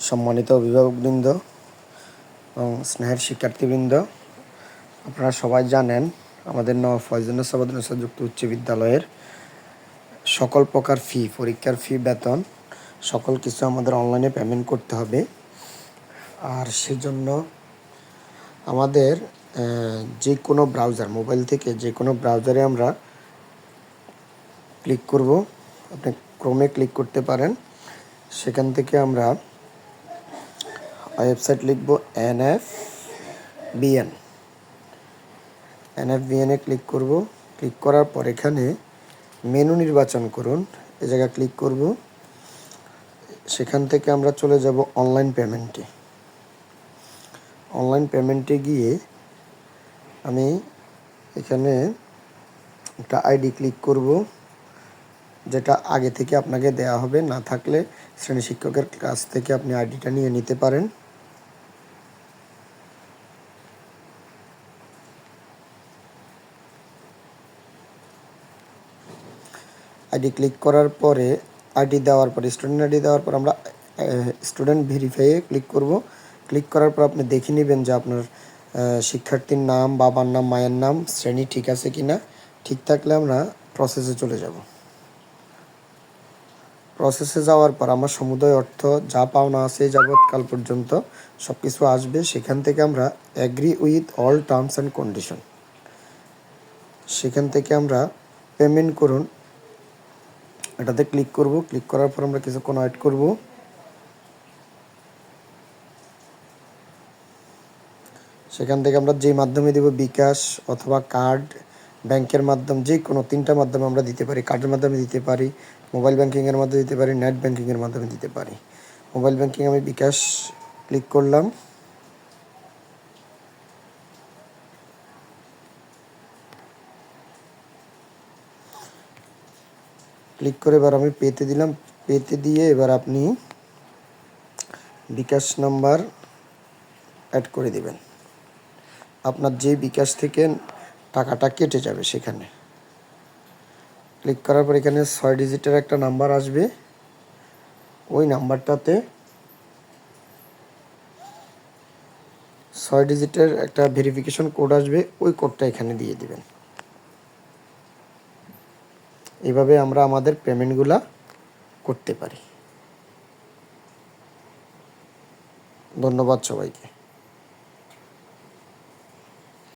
সম্মানিত অভিভাবকবৃন্দ এবং স্নেহের শিক্ষার্থীবৃন্দ, আপনারা সবাই জানেন আমাদের নওয়াব ফয়জুন্নেছা মাদ্রাসা যুক্ত উচ্চ বিদ্যালয়ের সকল প্রকার ফি, পরীক্ষার ফি, বেতন সকল কিছু আমাদের অনলাইনে পেমেন্ট করতে হবে। আর সেজন্য আমাদের যে কোনো ব্রাউজার, মোবাইল থেকে যে কোনো ব্রাউজারে আমরা ক্লিক করব। আপনি ক্রোমে ক্লিক করতে পারেন। সেখান থেকে আমরা ওয়েবসাইট লিখব NFBN ক্লিক করব। ক্লিক করার পর এখানে মেনু নির্বাচন করুন, এ জায়গায় ক্লিক করব। সেখান থেকে আমরা চলে যাব অনলাইন পেমেন্টে। অনলাইন পেমেন্টে গিয়ে আমি এখানে একটা আইডি ক্লিক করব, যেটা আগে থেকে আপনাকে দেয়া হবে। না থাকলে শ্রেণী শিক্ষকের কাছ থেকে আপনি আইডিটা নিয়ে নিতে পারেন। আইডি ক্লিক করার পরে আইডি দেওয়ার পরে স্টুডেন্ট আইডি দেওয়ার পর আমরা স্টুডেন্ট ভেরিফাইয়ে ক্লিক করব। ক্লিক করার পর আপনি দেখে নেবেন যে আপনার শিক্ষার্থীর নাম, বাবার নাম, মায়ের নাম, শ্রেণী ঠিক আছে কি না। ঠিক থাকলে আমরা প্রসেসে চলে যাব। প্রসেসে যাওয়ার পর আমার সমুদয় অর্থ যা পাওনা আছে যাবৎকাল পর্যন্ত সব কিছু আসবে। সেখান থেকে আমরা agree with all terms and condition, সেখান থেকে আমরা পেমেন্ট করুন এটাতে ক্লিক করব। ক্লিক করার পর আমরা কিছুক্ষণ ওয়েট করব। সেখান থেকে আমরা যেই মাধ্যমে দেব, বিকাশ অথবা কার্ড, ব্যাংকের মাধ্যম, যে কোনো তিনটা মাধ্যমে আমরা দিতে পারি। কার্ডের মাধ্যমে দিতে পারি, মোবাইল ব্যাংকিংয়ের মাধ্যমে দিতে পারি, নেট ব্যাংকিংয়ের মাধ্যমে দিতে পারি। মোবাইল ব্যাংকিং আমি বিকাশ ক্লিক করলাম। ক্লিক করে এবার আমি পেতে দিলাম। পেতে দিয়ে এবার আপনি বিকাশ নাম্বার অ্যাড করে দিবেন। আপনার যে বিকাশ থেকে টাকাটা কেটে যাবে সেখানে ক্লিক করার পর এখানে 6 ডিজিটের একটা নাম্বার আসবে। ওই নাম্বারটাতে 6 ডিজিটের একটা ভেরিফিকেশন কোড আসবে, ওই কোডটা এখানে দিয়ে দিবেন। এইভাবে আমরা আমাদের পেমেন্টগুলা করতে পারি। ধন্যবাদ সবাইকে।